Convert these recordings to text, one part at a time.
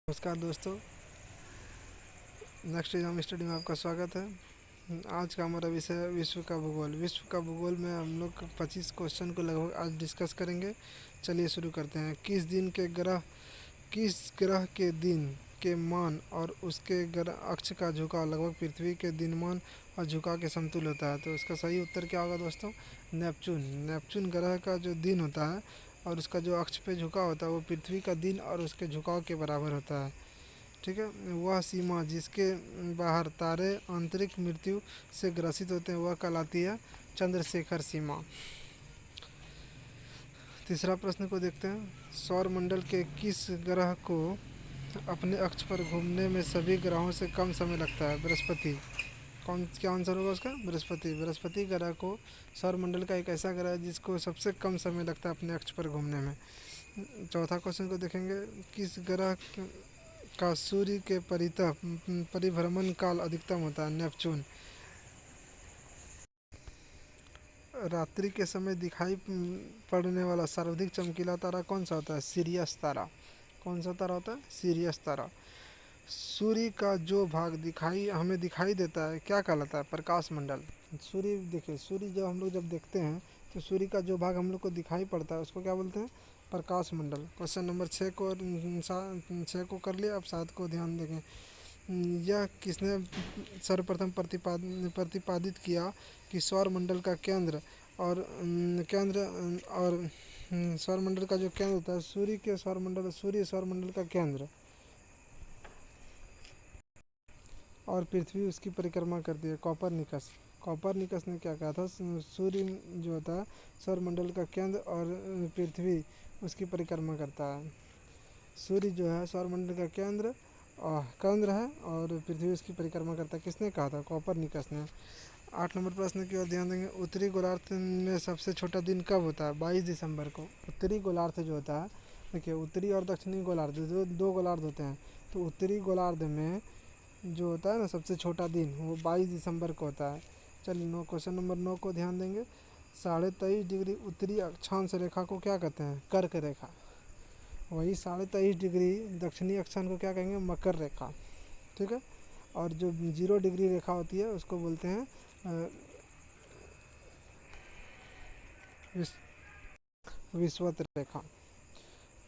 नमस्कार दोस्तों। Next exam study में आपका स्वागत है। आज का हमारा विषय है विश्व का भूगोल। विश्व का भूगोल में हम लोग 25 क्वेश्चन को लगभग आज डिस्कस करेंगे। चलिए शुरू करते हैं। किस ग्रह के दिन के मान और उसके ग्रह अक्ष का झुकाव लगभग पृथ्वी के दिनमान और झुकाव के समतुल्य होता है। तो इसका सही उत्तर क्या होगा दोस्तों? नेपच्यून। नेपच्यून ग्रह का जो दिन होता है और उसका जो अक्ष पे झुकाव होता है वो पृथ्वी का दिन और उसके झुकाव के बराबर होता है। ठीक है। वह सीमा जिसके बाहर तारे आंतरिक मृत्यु से ग्रसित होते हैं वह कहलाती है चंद्रशेखर सीमा। तीसरा प्रश्न को देखते हैं। सौर मंडल के किस ग्रह को अपने अक्ष पर घूमने में सभी ग्रहों से कम समय लगता है? बृहस्पति। कौन क्या आंसर होगा उसका? बृहस्पति। बृहस्पति ग्रह को सौर मंडल का एक ऐसा ग्रह है जिसको सबसे कम समय लगता है अपने अक्ष पर घूमने में। चौथा क्वेश्चन को देखेंगे। किस ग्रह का सूर्य के परितः परिभ्रमण काल अधिकतम होता है? नेपच्यून। रात्रि के समय दिखाई पड़ने वाला सर्वाधिक चमकीला तारा कौन सा होता है? सीरियस तारा। कौन सा तारा होता है? सीरियस तारा। सूर्य का जो भाग हमें दिखाई देता है क्या कहलाता है? प्रकाश मंडल। सूर्य देखिए, सूर्य जब हम लोग जब देखते हैं तो सूर्य का जो भाग हम लोग को दिखाई पड़ता है उसको क्या बोलते हैं? प्रकाश मंडल। क्वेश्चन नंबर 6 को कर लिया। अब 7 को ध्यान देंगे। यह किसने सर्वप्रथम प्रतिपादित किया कि सौर मंडल का केंद्र और सौर मंडल का जो केंद्र होता है सूर्य सौर मंडल का केंद्र और पृथ्वी उसकी परिक्रमा करती है? कॉपरनिकस। कॉपरनिकस ने क्या कहा था? सूर्य जो होता है सौर मंडल का केंद्र और पृथ्वी उसकी परिक्रमा करता है। सूर्य जो है सौर मंडल का केंद्र है और पृथ्वी उसकी परिक्रमा करता है। किसने कहा था? कॉपरनिकस ने। 8 नंबर प्रश्न की ओर ध्यान देंगे। उत्तरी गोलार्ध में सबसे छोटा दिन कब होता है? 22 दिसंबर को। उत्तरी गोलार्ध जो होता है, देखिए उत्तरी और दक्षिणी गोलार्ध दो गोलार्ध होते हैं। तो उत्तरी गोलार्ध में जो होता है ना सबसे छोटा दिन वो 22 दिसंबर को होता है। चलिए क्वेश्चन नंबर 9 को ध्यान देंगे। 23.5 डिग्री उत्तरी अक्षांश रेखा को क्या कहते हैं? कर्क रेखा। वही 23.5 डिग्री दक्षिणी अक्षांश को क्या कहेंगे? मकर रेखा। ठीक है। और जो 0 डिग्री रेखा होती है उसको बोलते हैं विषुवत रेखा।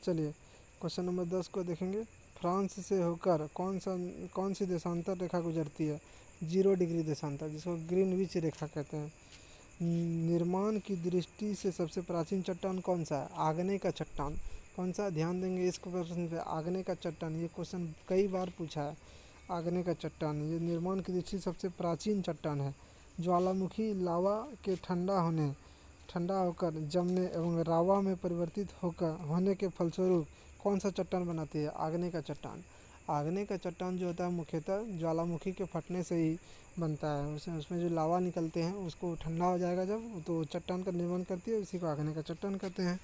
चलिए क्वेश्चन नंबर 10 को देखेंगे। फ्रांस से होकर कौन सी देशांतर रेखा गुजरती है? 0 डिग्री देशांतर, जिसको ग्रीनविच रेखा कहते हैं। निर्माण की दृष्टि से सबसे प्राचीन चट्टान कौन सा है? आग्नेय का चट्टान। कौन सा? ध्यान देंगे इस प्रश्न पे। आग्नेय का चट्टान, ये क्वेश्चन कई बार पूछा है। आग्नेय का चट्टान ये निर्माण की दृष्टि से सबसे प्राचीन चट्टान है। ज्वालामुखी लावा के ठंडा होकर जमने एवं लावा में परिवर्तित होने के फलस्वरूप कौन सा चट्टान बनाती है? आग्नेय का चट्टान। आग्नेय का चट्टान जो होता है मुख्यतः ज्वालामुखी के फटने से ही बनता है। उसमें जो लावा निकलते हैं उसको ठंडा हो जाएगा जब तो चट्टान का निर्माण करती है, उसी को आग्नेय का चट्टान कहते हैं।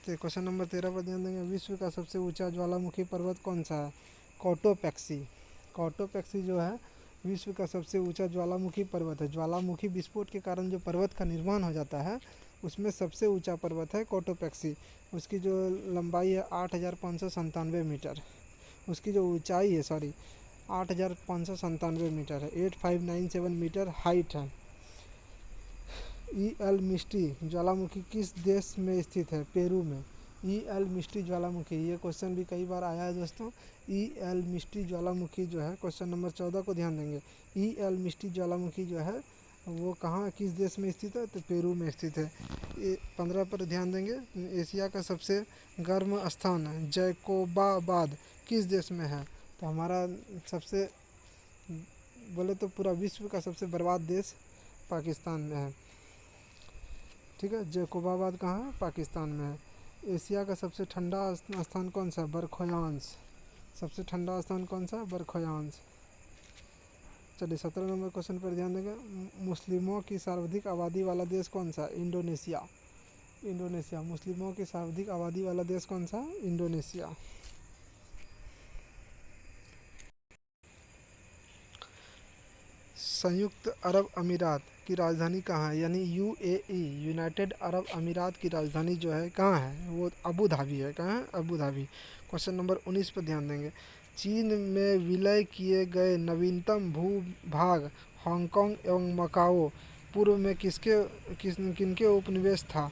तो क्वेश्चन नंबर 13 पर ध्यान देंगे। विश्व का सबसे ऊंचा ज्वालामुखी पर्वत कौन सा है? कोटोपैक्सी। कोटोपैक्सी जो है विश्व का सबसे ऊंचा ज्वालामुखी पर्वत है। ज्वालामुखी विस्फोट के कारण जो पर्वत का निर्माण हो जाता है उसमें सबसे ऊंचा पर्वत है कोटोपैक्सी। उसकी जो लंबाई है 8,597 मीटर। उसकी जो ऊंचाई है 8,597 मीटर है। 8597 मीटर हाइट है। एल मिस्टी ज्वालामुखी किस देश में स्थित है? पेरू में। एल मिस्टी ज्वालामुखी, ये क्वेश्चन भी कई बार आया है दोस्तों। एल मिस्टी ज्वालामुखी जो है, क्वेश्चन नंबर 14 को ध्यान देंगे। एल मिस्टी ज्वालामुखी जो है वो कहाँ किस देश में स्थित है? तो पेरू में स्थित है। 15 पर ध्यान देंगे। एशिया का सबसे गर्म स्थान जैकोबाबाद किस देश में है? तो हमारा सबसे बोले तो पूरा विश्व का सबसे बर्बाद देश पाकिस्तान में है। ठीक है। जैकोबाबाद कहाँ है? पाकिस्तान में है। एशिया का सबसे ठंडा स्थान कौन सा? बरखोयांश। सबसे ठंडा स्थान कौन सा? बरखोयांश। चलिए 17 नंबर क्वेश्चन पर ध्यान देंगे। मुस्लिमों की सर्वाधिक आबादी वाला देश कौन सा? इंडोनेशिया। इंडोनेशिया। मुस्लिमों की सर्वाधिक आबादी वाला देश कौन सा? इंडोनेशिया। संयुक्त अरब अमीरात की राजधानी कहाँ है, यानी यूएई, यूनाइटेड अरब अमीरात की राजधानी जो है कहाँ है, वो अबू धाबी है। कहाँ है? Abu Dhabi. क्वेश्चन नंबर 19 पर ध्यान देंगे। चीन में विलय किए गए नवीनतम भूभाग हांगकांग एवं मकाओ पूर्व में किनके उपनिवेश था?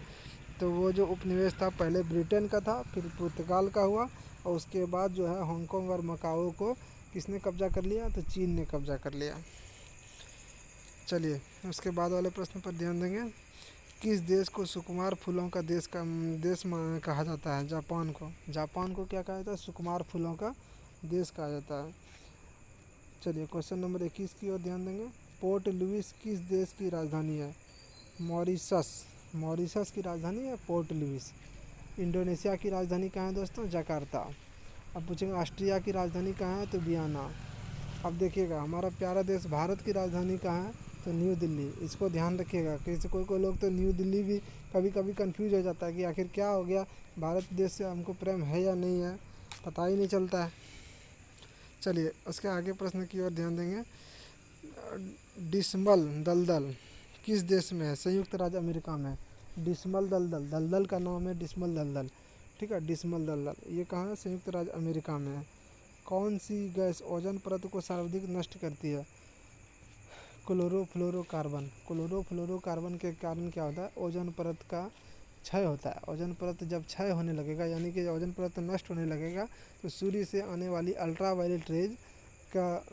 तो वो जो उपनिवेश था पहले ब्रिटेन का था, फिर पुर्तगाल का हुआ, और उसके बाद जो है हांगकांग और मकाओ को किसने कब्जा कर लिया? तो चीन ने कब्जा कर लिया। चलिए उसके बाद वाले प्रश्न पर ध्यान देंगे। किस देश को सुकुमार फूलों का देश कहा जाता है? जापान को। जापान को क्या कहा जाता है? सुकुमार फूलों का देश कहा जाता है। चलिए क्वेश्चन नंबर 21 की ओर ध्यान देंगे। पोर्ट लुइस किस देश की राजधानी है? मॉरिशस। मॉरिशस की राजधानी है पोर्ट लुइस। इंडोनेशिया की राजधानी कहाँ है दोस्तों? जकार्ता। अब पूछेंगे ऑस्ट्रिया की राजधानी कहाँ है? तो वियना। अब देखिएगा हमारा प्यारा देश भारत की राजधानी कहाँ है? तो न्यू दिल्ली। इसको ध्यान रखिएगा, किसी कोई लोग तो न्यू दिल्ली भी कभी कभी कंफ्यूज हो जाता है कि आखिर क्या हो गया, भारत देश से हमको प्रेम है या नहीं है, पता ही नहीं चलता है। चलिए उसके आगे प्रश्न की ओर ध्यान देंगे। डिसमल दलदल किस देश में है? संयुक्त राज्य अमेरिका में। डिसमल दलदल, दलदल का नाम है डिसमल दलदल। ठीक है, डिसमल दलदल ये कहाँ है? संयुक्त राज्य अमेरिका में है। कौन सी गैस ओजोन परत को सर्वाधिक नष्ट करती है? क्लोरोफ्लोरोकार्बन। क्लोरोफ्लोरोकार्बन के कारण क्या होता है? ओजोन परत का क्षय होता है। ओजोन परत जब क्षय होने लगेगा, यानी कि ओजोन परत नष्ट होने लगेगा, तो सूर्य से आने वाली अल्ट्रा वायलेट रेज का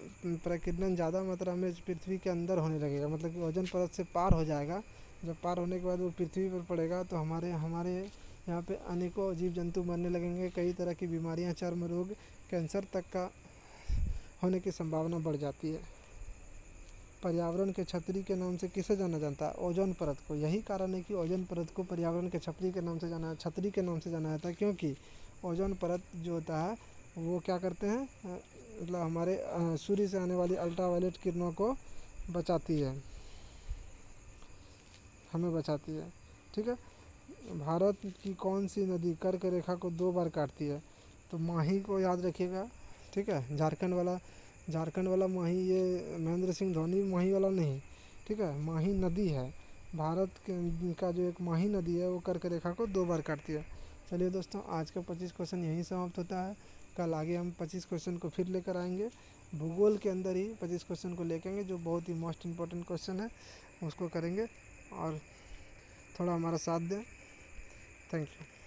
प्रकीर्णन ज़्यादा मात्रा में पृथ्वी के अंदर होने लगेगा, मतलब कि ओजोन परत से पार हो जाएगा। जब पार होने के बाद वो पृथ्वी पर पड़ेगा तो हमारे हमारे यहाँ पे अनेकों जीव जंतु मरने लगेंगे, कई तरह की बीमारियाँ, चर्म रोग, कैंसर तक का होने की संभावना बढ़ जाती है। पर्यावरण के छतरी के नाम से किसे जाना जाता है? ओजोन परत को। यही कारण है कि ओजोन परत को पर्यावरण के छतरी के नाम से जाना जाता है, क्योंकि ओजोन परत जो होता है वो क्या करते हैं, मतलब हमारे सूर्य से आने वाली अल्ट्रावायलेट किरणों को बचाती है, हमें बचाती है। ठीक है। भारत की कौन सी नदी कर्क रेखा को 2 बार काटती है? तो माही को याद रखिएगा। ठीक है, झारखंड वाला माही, ये महेंद्र सिंह धोनी माही वाला नहीं। ठीक है, माही नदी है भारत का जो एक माही नदी है वो कर्क रेखा को 2 बार काटती है। चलिए दोस्तों, आज का 25 क्वेश्चन यहीं समाप्त होता है। कल आगे हम 25 क्वेश्चन को फिर लेकर आएंगे। भूगोल के अंदर ही 25 क्वेश्चन को लेकर आएंगे, जो बहुत ही मोस्ट इम्पोर्टेंट क्वेश्चन है, उसको करेंगे। और थोड़ा हमारा साथ दें। Thank you.